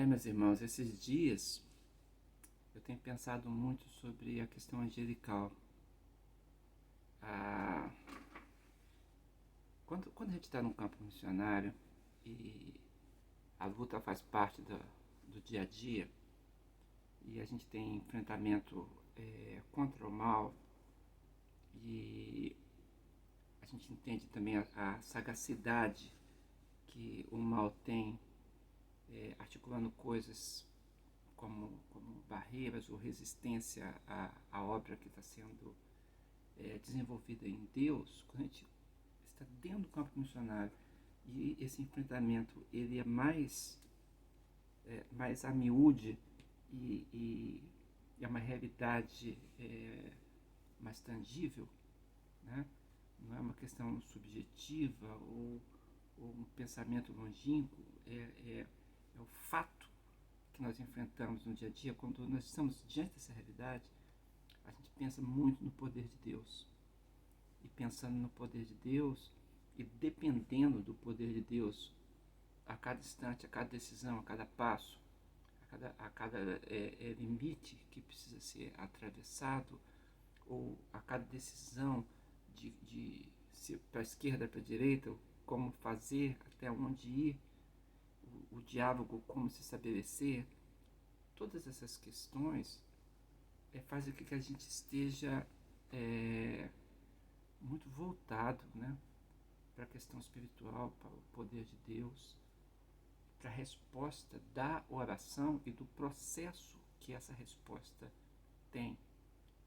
Meus irmãos, esses dias eu tenho pensado muito sobre a questão angelical. Ah, quando a gente está no campo missionário e a luta faz parte do dia a dia e a gente tem enfrentamento contra o mal e a gente entende também a sagacidade que o mal tem articulando coisas como barreiras ou resistência à obra que está sendo desenvolvida em Deus. Quando a gente está dentro do campo missionário e esse enfrentamento ele é mais a miúde e é uma realidade mais tangível, né? Não é uma questão subjetiva ou um pensamento longínquo, é o fato que nós enfrentamos no dia a dia. Quando nós estamos diante dessa realidade, a gente pensa muito no poder de Deus. E pensando no poder de Deus e dependendo do poder de Deus a cada instante, a cada decisão, a cada passo, a cada limite que precisa ser atravessado, ou a cada decisão de se para a esquerda, para a direita, como fazer, até onde ir, o diálogo, como se estabelecer, todas essas questões fazem com que a gente esteja muito voltado, né, para a questão espiritual, para o poder de Deus, para a resposta da oração e do processo que essa resposta tem.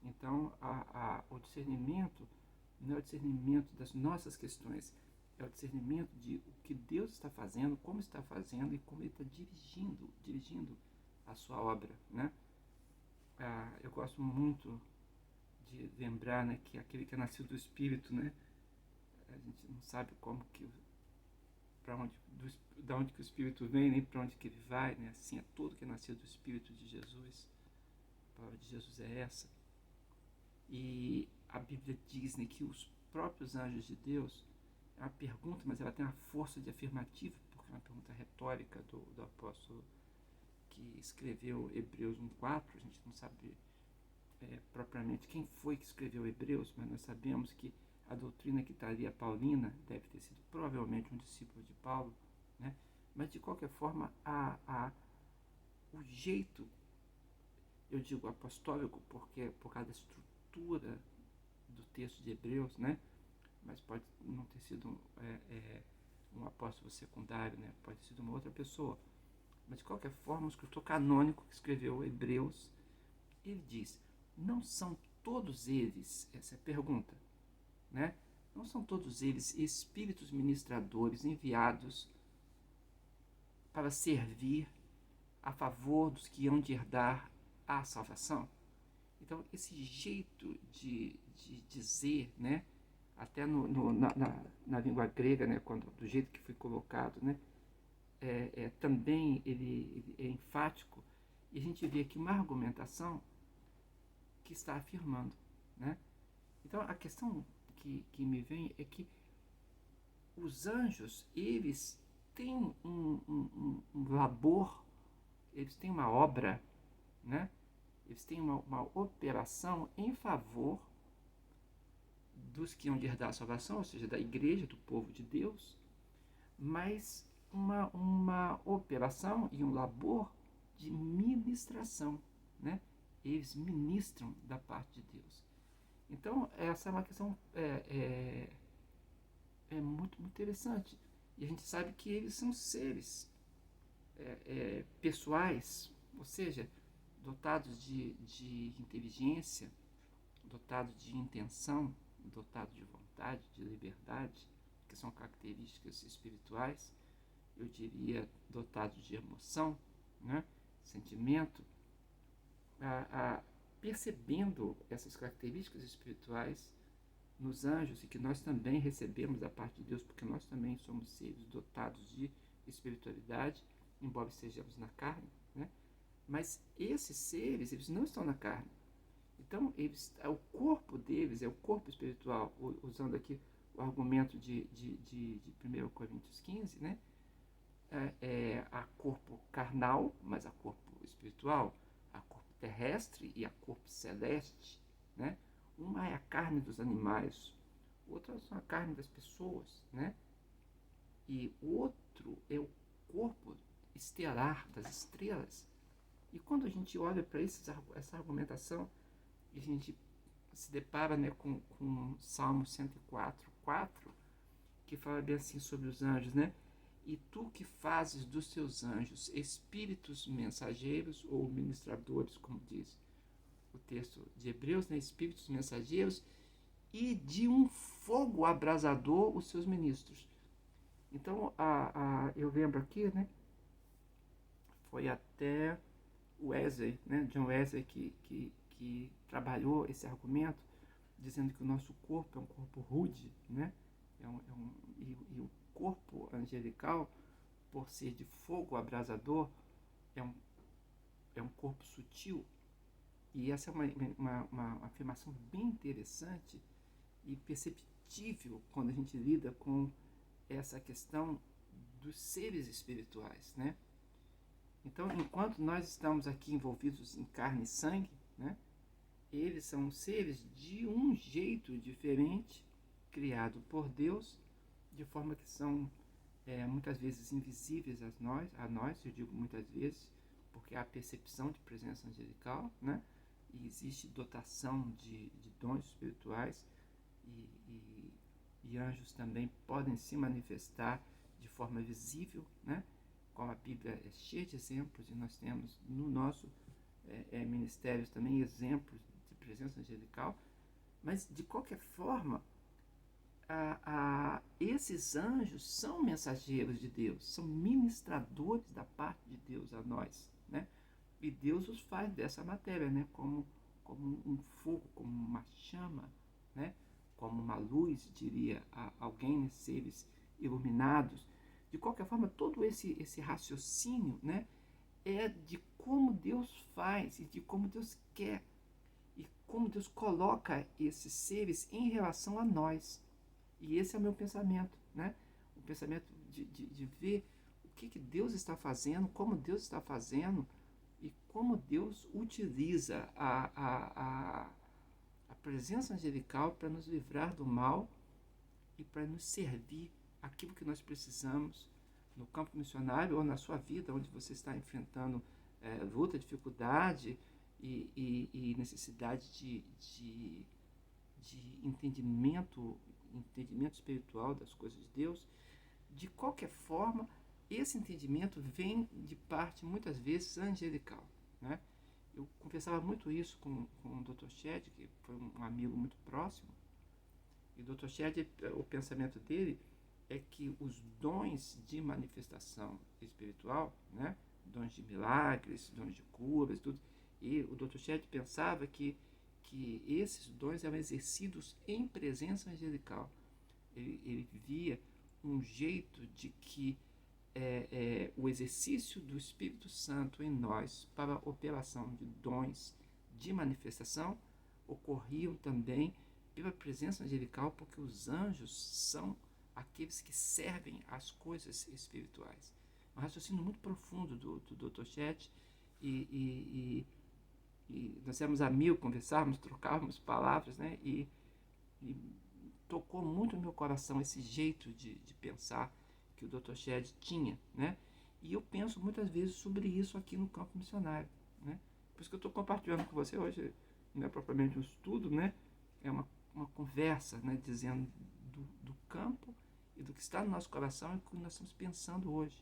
Então, o discernimento não é o discernimento das nossas questões, é o discernimento de o que Deus está fazendo, como está fazendo e como Ele está dirigindo a sua obra, né? Eu gosto muito de lembrar, né, que aquele que é nascido do Espírito, né, a gente não sabe como que para onde da onde que o Espírito vem, nem para onde que ele vai, né? Assim é tudo que é nascido do Espírito de Jesus. A palavra de Jesus é essa. E a Bíblia diz, né, que os próprios anjos de Deus, é uma pergunta, mas ela tem uma força de afirmativa, porque é uma pergunta retórica do apóstolo que escreveu Hebreus 1:4. A gente não sabe propriamente quem foi que escreveu Hebreus, mas nós sabemos que a doutrina que estaria paulina deve ter sido provavelmente um discípulo de Paulo, né? Mas de qualquer forma, o jeito, eu digo apostólico, porque por causa da estrutura do texto de Hebreus, né? Mas pode não ter sido um apóstolo secundário, né? Pode ter sido uma outra pessoa. Mas de qualquer forma, o escritor canônico que escreveu Hebreus, ele diz: não são todos eles, essa é a pergunta, né? Não são todos eles espíritos ministradores enviados para servir a favor dos que hão de herdar a salvação? Então, esse jeito de dizer, né, até na língua grega, né, do jeito que foi colocado, né, também ele é enfático, e a gente vê aqui uma argumentação que está afirmando, né? Então, a questão que me vem é que os anjos, eles têm um labor, eles têm uma obra, né? Eles têm uma operação em favor dos que hão de herdar a salvação, ou seja, da igreja, do povo de Deus, mas uma operação e um labor de ministração, né? Eles ministram da parte de Deus. Então, essa é uma questão muito, muito interessante. E a gente sabe que eles são seres pessoais, ou seja, dotados de inteligência, dotados de intenção, dotados de vontade, de liberdade, que são características espirituais, eu diria dotados de emoção, né? Sentimento, percebendo essas características espirituais nos anjos, e que nós também recebemos da parte de Deus, porque nós também somos seres dotados de espiritualidade, embora estejamos na carne, né? Mas esses seres, eles não estão na carne. Então, o corpo deles é o corpo espiritual, usando aqui o argumento de 1 Coríntios 15, né? há corpo carnal, mas há corpo espiritual, há corpo terrestre e há corpo celeste, né? Uma é a carne dos animais, outra é a carne das pessoas, né? E o outro é o corpo estelar das estrelas. E quando a gente olha para essa argumentação, a gente se depara, né, com Salmo 104:4, que fala bem assim sobre os anjos, né? E tu que fazes dos teus anjos espíritos mensageiros ou ministradores, como diz o texto de Hebreus, né? Espíritos mensageiros, e de um fogo abrasador os seus ministros. Então, eu lembro aqui, né? Foi até Wesley, né? John Wesley, que trabalhou esse argumento, dizendo que o nosso corpo é um corpo rude, né? E o corpo angelical, por ser de fogo abrasador, é um corpo sutil. E essa é uma afirmação bem interessante e perceptível quando a gente lida com essa questão dos seres espirituais, né? Então, enquanto nós estamos aqui envolvidos em carne e sangue, né, eles são seres de um jeito diferente, criado por Deus, de forma que são muitas vezes invisíveis a nós, eu digo muitas vezes, porque há percepção de presença angelical, né? E existe dotação de dons espirituais e anjos também podem se manifestar de forma visível, né? Como a Bíblia é cheia de exemplos, e nós temos no nosso ministérios também exemplos de presença angelical, mas de qualquer forma, esses anjos são mensageiros de Deus, são ministradores da parte de Deus a nós, né? E Deus os faz dessa matéria, né? Como um fogo, como uma chama, né? Como uma luz, diria alguém, seres iluminados. De qualquer forma, todo esse raciocínio, né, é de como Deus faz e de como Deus quer e como Deus coloca esses seres em relação a nós. E esse é o meu pensamento, né? O pensamento de ver o que Deus está fazendo, como Deus está fazendo e como Deus utiliza a presença angelical para nos livrar do mal e para nos servir aquilo que nós precisamos no campo missionário ou na sua vida, onde você está enfrentando luta, dificuldade e necessidade de entendimento espiritual das coisas de Deus. De qualquer forma, esse entendimento vem de parte, muitas vezes, angelical, né? Eu conversava muito isso com o Dr. Shedd, que foi um amigo muito próximo, e o Dr. Shedd, o pensamento dele é que os dons de manifestação espiritual, né, dons de milagres, dons de curas, tudo, e o Dr. Shedd pensava que esses dons eram exercidos em presença angelical. Ele via um jeito de que o exercício do Espírito Santo em nós para a operação de dons de manifestação ocorriam também pela presença angelical, porque os anjos são aqueles que servem às coisas espirituais. Um raciocínio muito profundo do Dr. Shedd, e nós éramos amigos, conversávamos, trocávamos palavras, né? E tocou muito no meu coração esse jeito de pensar que o Dr. Shedd tinha, né? E eu penso muitas vezes sobre isso aqui no campo missionário, né? Por isso que eu estou compartilhando com você hoje, não é propriamente um estudo, né? É uma conversa, né? Dizendo do campo e do que está no nosso coração e do que nós estamos pensando hoje.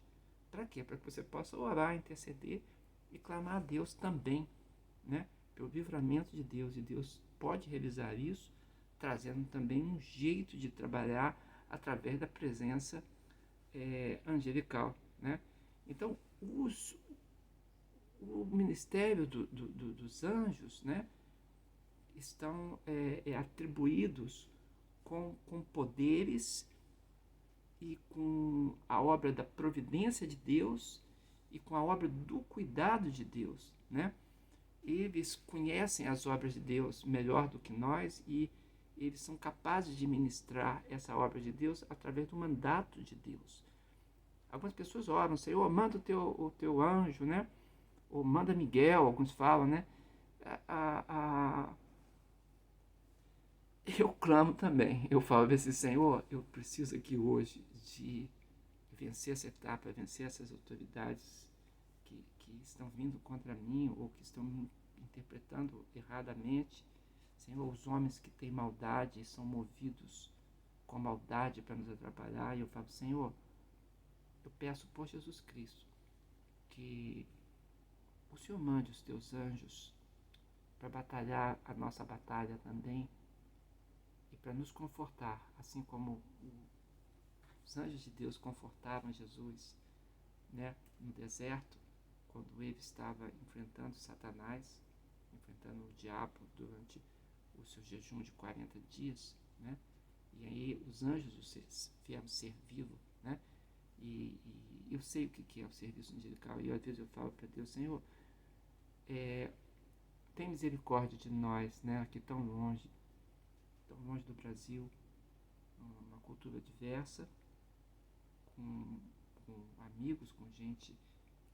Para quê? Para que você possa orar, interceder e clamar a Deus também, né? Pelo livramento de Deus. E Deus pode realizar isso, trazendo também um jeito de trabalhar através da presença angelical, né? Então, o ministério dos anjos, né, estão atribuídos com poderes e com a obra da providência de Deus e com a obra do cuidado de Deus, né? Eles conhecem as obras de Deus melhor do que nós e eles são capazes de ministrar essa obra de Deus através do mandato de Deus. Algumas pessoas oram, Senhor, manda o teu anjo, né? Ou manda Miguel, alguns falam, né? Eu clamo também. Eu falo assim, Senhor, eu preciso aqui hoje de vencer essa etapa, vencer essas autoridades que estão vindo contra mim ou que estão me interpretando erradamente. Senhor, os homens que têm maldade são movidos com maldade para nos atrapalhar. E eu falo, Senhor, eu peço por Jesus Cristo que o Senhor mande os teus anjos para batalhar a nossa batalha também e para nos confortar, assim como os anjos de Deus confortaram Jesus, né, no deserto, quando ele estava enfrentando Satanás, enfrentando o diabo durante o seu jejum de 40 dias, né? E aí os anjos vieram servi-lo, né? E eu sei o que é o serviço angelical, e às vezes eu falo para Deus, Senhor, tem misericórdia de nós, né? Aqui tão longe do Brasil, uma cultura diversa, com amigos, com gente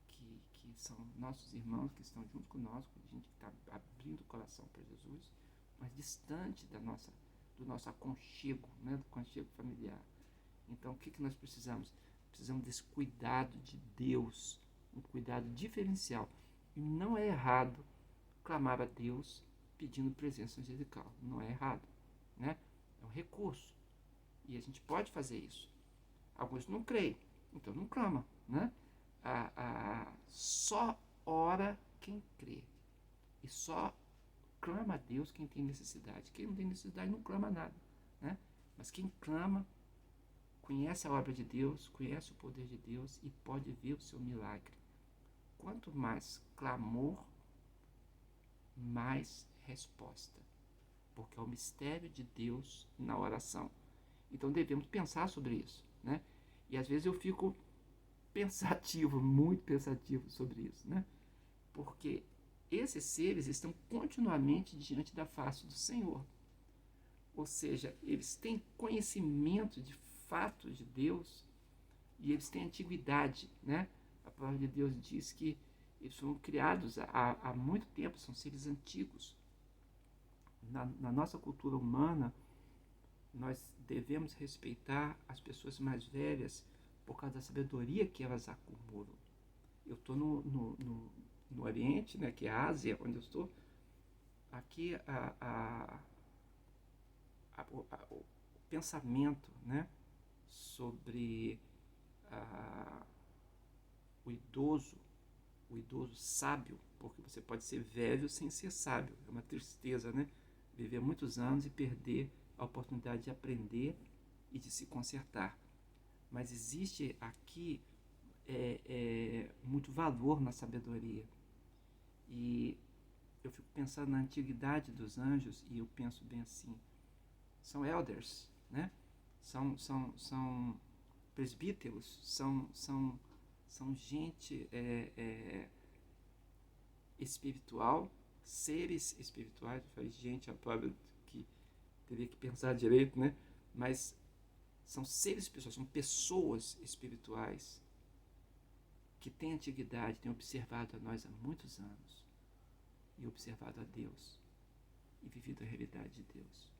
que são nossos irmãos, que estão junto conosco, gente que está abrindo o coração para Jesus, mas distante do nosso aconchego, né? Do aconchego familiar. Então, o que nós precisamos? Precisamos desse cuidado de Deus, um cuidado diferencial. E não é errado clamar a Deus pedindo presença angelical. Não é errado, né? É um recurso. E a gente pode fazer isso. Alguns não creem, então não clama, né? Só ora quem crê. E só clama a Deus quem tem necessidade. Quem não tem necessidade não clama nada, né? Mas quem clama conhece a obra de Deus, conhece o poder de Deus e pode ver o seu milagre. Quanto mais clamor, mais resposta. Porque é o mistério de Deus na oração. Então devemos pensar sobre isso, né? E às vezes eu fico pensativo, muito pensativo sobre isso, né? Porque esses seres estão continuamente diante da face do Senhor. Ou seja, eles têm conhecimento de fatos de Deus e eles têm antiguidade, né? A palavra de Deus diz que eles foram criados há muito tempo, são seres antigos. Na nossa cultura humana, nós devemos respeitar as pessoas mais velhas por causa da sabedoria que elas acumulam. Eu estou no Oriente, né, que é a Ásia, onde eu estou. Aqui o pensamento, né, sobre o idoso sábio, porque você pode ser velho sem ser sábio. É uma tristeza, né? Viver muitos anos e perder a oportunidade de aprender e de se consertar. Mas existe aqui muito valor na sabedoria. E eu fico pensando na antiguidade dos anjos e eu penso bem assim, são elders, né? São presbíteros, são gente espiritual, seres espirituais. Eu falei, gente, a palavra que teria que pensar direito, né? Mas são seres espirituais, são pessoas espirituais que têm antiguidade, têm observado a nós há muitos anos e observado a Deus e vivido a realidade de Deus.